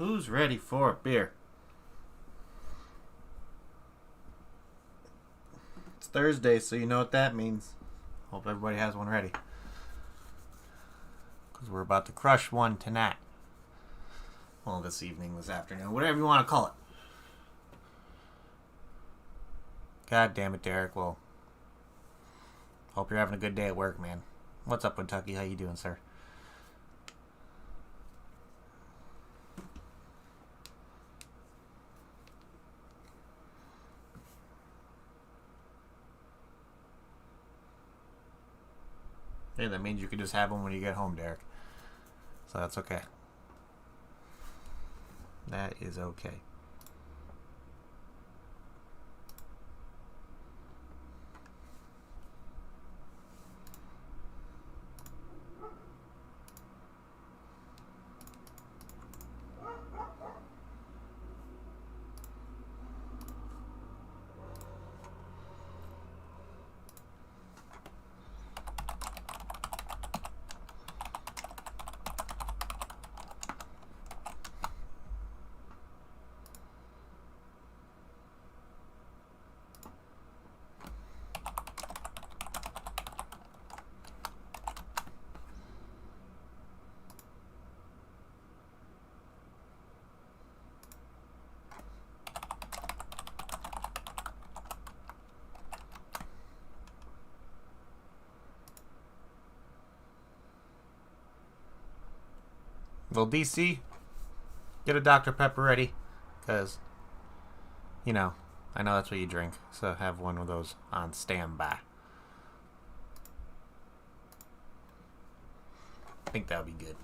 Who's ready for a beer? It's Thursday, so you know what that means. Hope everybody has one ready. Because we're about to crush one tonight. Well, this evening, this afternoon, whatever you want to call it. God damn it, Derek. Well, hope you're having a good day at work, man. What's up, Kentucky? How you doing, sir? Hey, that means you can just have them when you get home, Derek. So that's okay. That is okay. Well, DC, get a Dr. Pepper ready, because, you know, I know that's what you drink, so have one of those on standby. I think that would be good.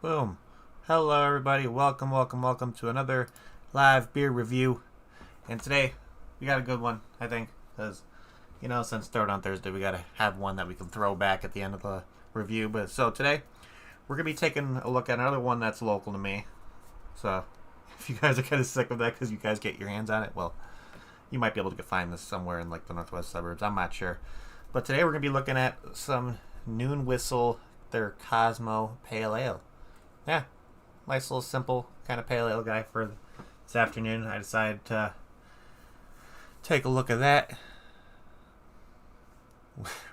Boom. Hello, everybody. Welcome to another live beer review. And today, we got a good one, I think. Because, you know, since Throw Down Thursday, we got to have one that we can throw back at the end of the review. But so today, we're going to be taking a look at another one that's local to me. So, if you guys are kind of sick of that because you guys get your hands on it, well, you might be able to find this somewhere in like the northwest suburbs. I'm not sure. But today, we're going to be looking at some Noon Whistle, their Cozmo Pale Ale. Yeah, nice little simple kind of pale ale guy for this afternoon. I decided to take a look at that.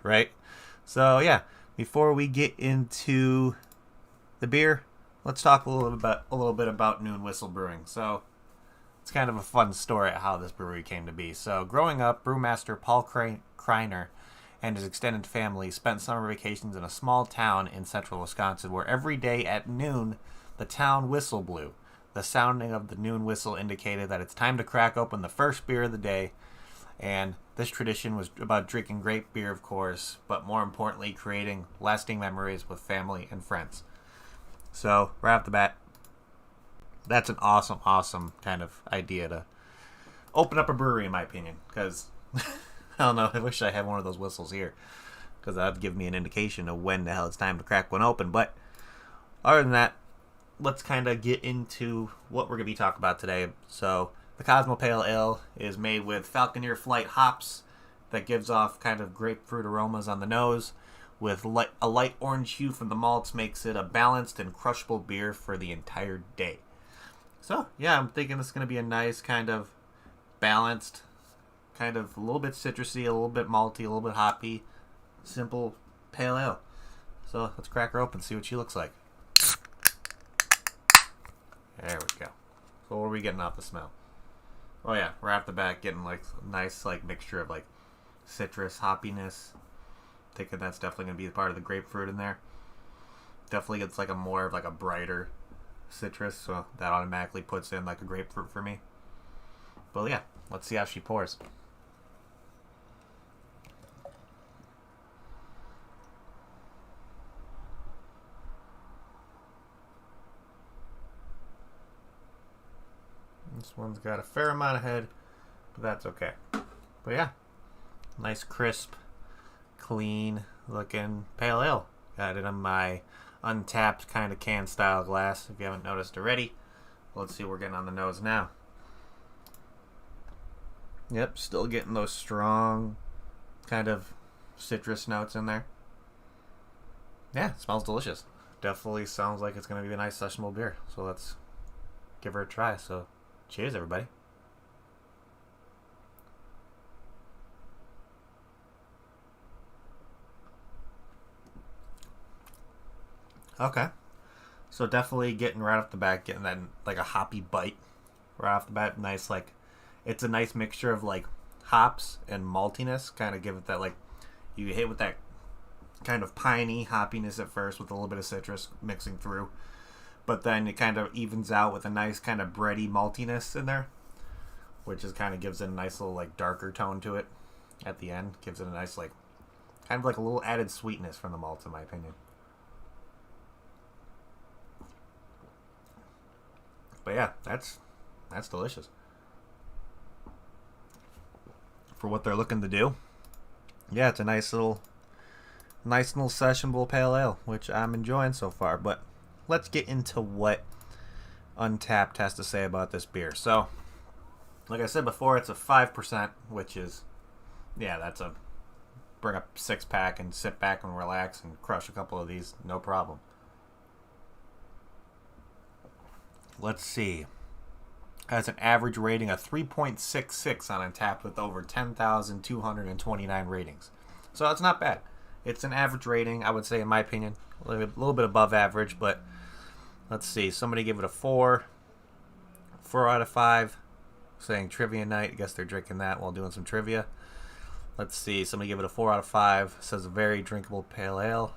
Right? So yeah, before we get into the beer, let's talk a little bit about Noon Whistle Brewing. So it's kind of a fun story at how this brewery came to be. So growing up, brewmaster Paul Kreiner and his extended family spent summer vacations in a small town in central Wisconsin where every day at noon, the town whistle blew. The sounding of the noon whistle indicated that it's time to crack open the first beer of the day, and this tradition was about drinking great beer, of course, but more importantly, creating lasting memories with family and friends. So, right off the bat, that's an awesome kind of idea to open up a brewery, in my opinion, because I don't know, I wish I had one of those whistles here, because that would give me an indication of when the hell it's time to crack one open. But other than that, let's kind of get into what we're going to be talking about today. So the Cozmo Pale Ale is made with Falconeer Flight hops that gives off kind of grapefruit aromas on the nose, with a light orange hue from the malts makes it a balanced and crushable beer for the entire day. So, yeah, I'm thinking it's going to be a nice kind of balanced, kind of a little bit citrusy, a little bit malty, a little bit hoppy, simple pale ale. So, let's crack her open and see what she looks like. There we go. So, what are we getting off the smell? Oh, yeah, right off the bat, getting like a nice like mixture of like citrus, hoppiness. Thinking that's definitely going to be part of the grapefruit in there. Definitely gets like a more of like a brighter citrus, so that automatically puts in like a grapefruit for me. But yeah, let's see how she pours. This one's got a fair amount of head, but that's okay. But yeah, nice crisp, clean looking pale ale. Got it in my untapped kind of can style glass, if you haven't noticed already. Let's see what we're getting on the nose now. Yep, still getting those strong kind of citrus notes in there. Yeah, it smells delicious. Definitely sounds like it's going to be a nice sessionable beer. So let's give her a try. So cheers, everybody. Okay. So definitely getting right off the bat, getting that like a hoppy bite right off the bat. Nice, like it's a nice mixture of like hops and maltiness. Kind of give it that like you hit with that kind of piney hoppiness at first with a little bit of citrus mixing through, but then it kind of evens out with a nice kind of bready maltiness in there, which is kind of gives it a nice little like darker tone to it at the end. Gives it a nice like kind of like a little added sweetness from the malts, in my opinion. But yeah, that's delicious. For what they're looking to do. Yeah, it's a nice little sessionable pale ale, which I'm enjoying so far. But let's get into what Untapped has to say about this beer. So, like I said before, it's a 5%, which is, yeah, that's a bring a 6-pack and sit back and relax and crush a couple of these, no problem. Let's see. Has an average rating of 3.66 on Untapped with over 10,229 ratings. So that's not bad. It's an average rating, I would say, in my opinion. A little bit above average, but let's see. Somebody gave it a 4. 4 out of 5. Saying trivia night. I guess they're drinking that while doing some trivia. Let's see. Somebody gave it a 4 out of 5. Says a very drinkable pale ale.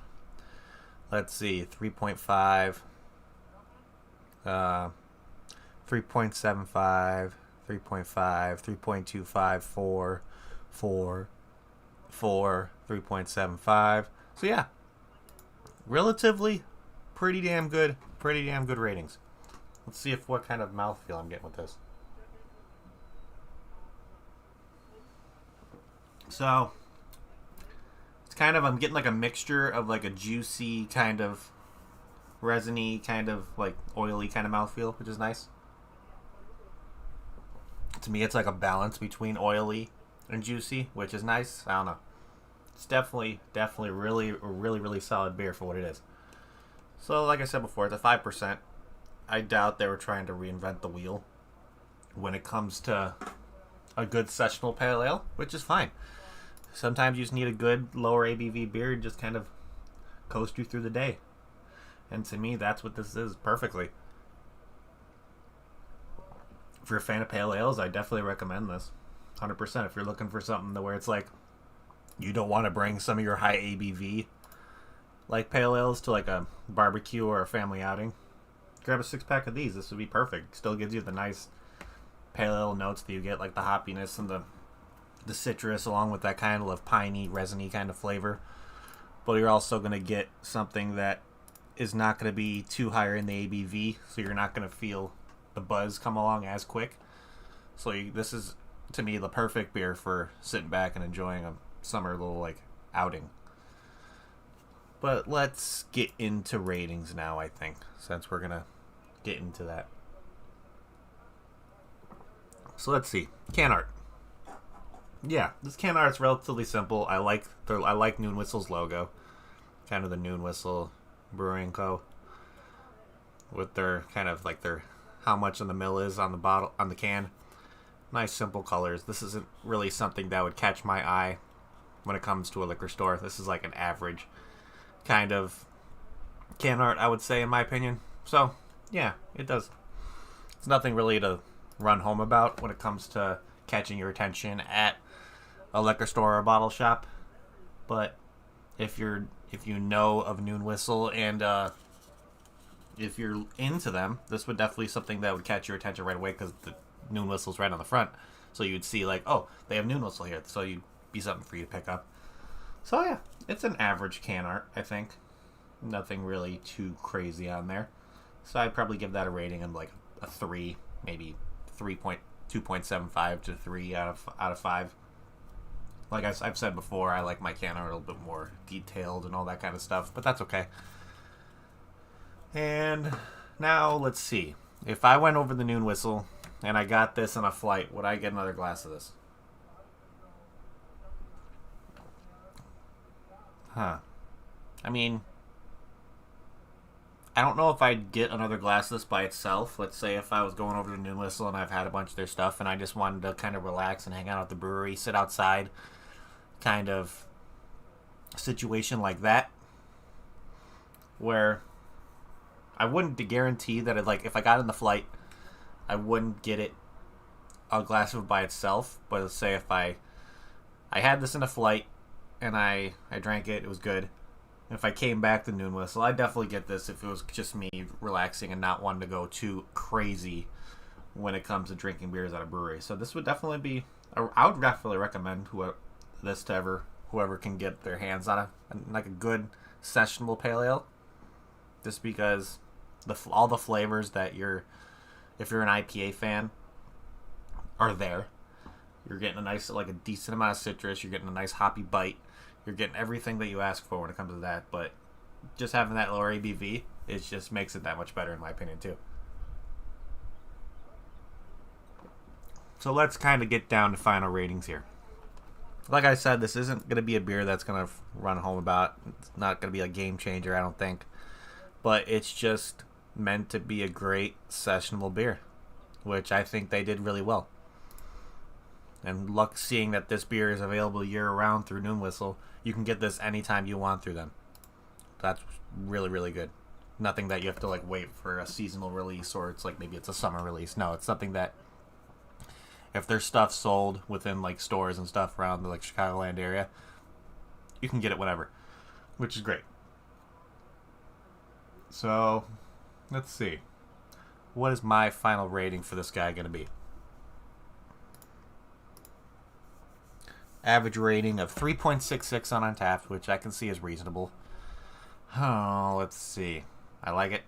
Let's see. 3.5. 3.75, 3.5, 3.25, 4, 4, 4, 3.75. So yeah, relatively pretty damn good ratings. Let's see what kind of mouthfeel I'm getting with this. So it's kind of, I'm getting like a mixture of like a juicy kind of resiny, kind of like oily kind of mouthfeel, which is nice. To me, it's like a balance between oily and juicy, which is nice. I don't know. It's definitely really solid beer for what it is. So, like I said before, it's a 5%. I doubt they were trying to reinvent the wheel when it comes to a good sessionable pale ale, which is fine. Sometimes you just need a good lower ABV beer and just kind of coast you through the day. And to me, that's what this is perfectly. If you're a fan of pale ales, I definitely recommend this. 100%. If you're looking for something where it's like you don't want to bring some of your high ABV like pale ales to like a barbecue or a family outing, grab a 6-pack of these. This would be perfect. Still gives you the nice pale ale notes that you get, like the hoppiness and the citrus, along with that kind of piney, resiny kind of flavor. But you're also going to get something that is not going to be too higher in the ABV, so you're not going to feel the buzz come along as quick. So this is, to me, the perfect beer for sitting back and enjoying a summer little like outing. But let's get into ratings now, I think, since we're going to get into that. So let's see. Can art. Yeah, this can art's relatively simple. I like Noon Whistle's logo. kind of the Noon Whistle Brewing Co. with their kind of like their how much in the mill is on the bottle on the can. Nice simple colors. This isn't really something that would catch my eye when it comes to a liquor store. This is like an average kind of can art, I would say, in my opinion. So yeah, it does. It's nothing really to run home about when it comes to catching your attention at a liquor store or a bottle shop. But if you know of Noon Whistle and if you're into them, this would definitely something that would catch your attention right away because the Noon Whistle's right on the front. So you'd see like, oh, they have Noon Whistle here. So you'd be something for you to pick up. So yeah, it's an average can art, I think. Nothing really too crazy on there. So I'd probably give that a rating of like a 3, maybe 2.75 to 3 out of 5. Like I've said before, I like my can art a little bit more detailed and all that kind of stuff, but that's okay. And now let's see. If I went over the Noon Whistle and I got this on a flight, would I get another glass of this? Huh. I mean, I don't know if I'd get another glass of this by itself. Let's say if I was going over to Noon Whistle and I've had a bunch of their stuff and I just wanted to kind of relax and hang out at the brewery, sit outside, kind of situation like that, where I wouldn't guarantee that if I got in the flight, I wouldn't get it a glass of it by itself. But let's say if I had this in a flight and I drank it, it was good. If I came back to Noon Whistle, I'd definitely get this if it was just me relaxing and not wanting to go too crazy when it comes to drinking beers at a brewery. So this would definitely be, I would definitely recommend whoever can get their hands on a good sessionable pale ale, just because all the flavors that if you're an IPA fan, are there. You're getting a decent amount of citrus. You're getting a nice hoppy bite. You're getting everything that you ask for when it comes to that. But just having that lower ABV, it just makes it that much better in my opinion too. So let's kind of get down to final ratings here. Like I said, this isn't going to be a beer that's going to run home about. It's not going to be a game changer, I don't think. But it's just meant to be a great sessionable beer, which I think they did really well. And seeing that this beer is available year-round through Noon Whistle, you can get this anytime you want through them. That's really, really good. Nothing that you have to wait for a seasonal release or maybe it's a summer release. No, it's something that if there's stuff sold within stores and stuff around the Chicagoland area, you can get it whenever, which is great. So, let's see. What is my final rating for this guy going to be? Average rating of 3.66 on Untappd, which I can see is reasonable. Oh, let's see. I like it.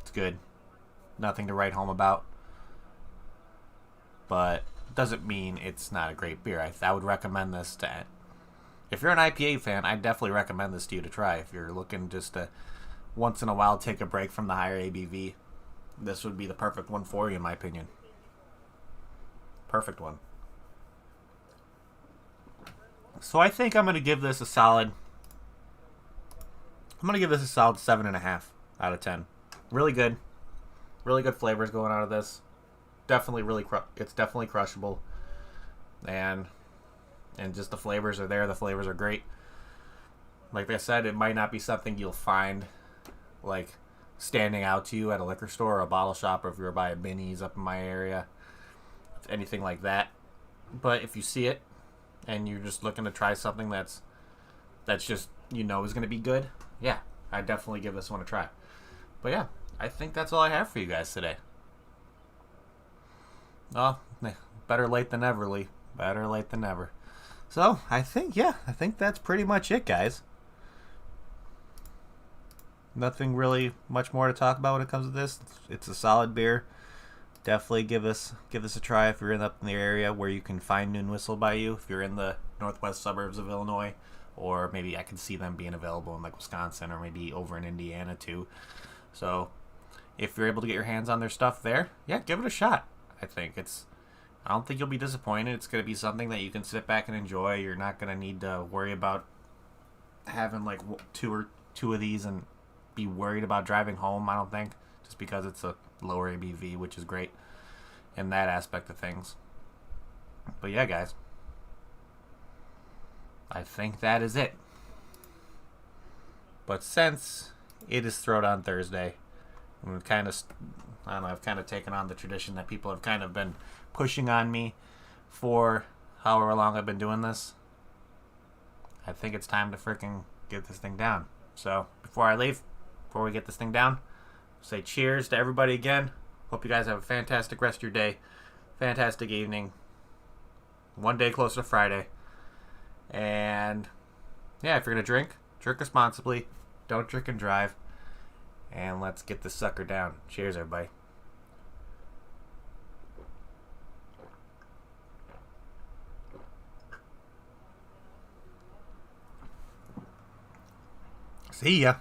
It's good. Nothing to write home about. But doesn't mean it's not a great beer. I would recommend this to... If you're an IPA fan, I'd definitely recommend this to you to try. If you're looking just to once in a while take a break from the higher ABV, this would be the perfect one for you, in my opinion. Perfect one. So I think I'm going to give this a solid... I'm going to give this a solid 7.5 out of 10. Really good. Really good flavors going out of this. Definitely it's definitely crushable. And just the flavors are there. The flavors are great. Like I said, it might not be something you'll find standing out to you at a liquor store or a bottle shop, or if you're by a Binny's up in my area. Anything like that. But if you see it and you're just looking to try something that's just is going to be good, yeah, I definitely give this one a try. But yeah, I think that's all I have for you guys today. Well, better late than never, Lee. Better late than never. So I think that's pretty much it, guys. Nothing really much more to talk about when it comes to this. It's a solid beer. Definitely give this a try if you're up in the area where you can find Noon Whistle by you. If you're in the northwest suburbs of Illinois, or maybe I can see them being available in Wisconsin or maybe over in Indiana too. So if you're able to get your hands on their stuff there, yeah, give it a shot. I don't think you'll be disappointed. It's going to be something that you can sit back and enjoy. You're not going to need to worry about having like two of these and be worried about driving home. I don't think, just because it's a lower ABV, which is great in that aspect of things. But yeah, guys, I think that is it. But since it is Throwdown Thursday, we've kind of, I don't know, I've kind of taken on the tradition that people have kind of been pushing on me for however long I've been doing this. I think it's time to freaking get this thing down. So before I leave, before we get this thing down, say cheers to everybody again. Hope you guys have a fantastic rest of your day, fantastic evening. One day closer to Friday. And yeah, if you're gonna drink responsibly. Don't drink and drive. And let's get this sucker down. Cheers, everybody. See ya.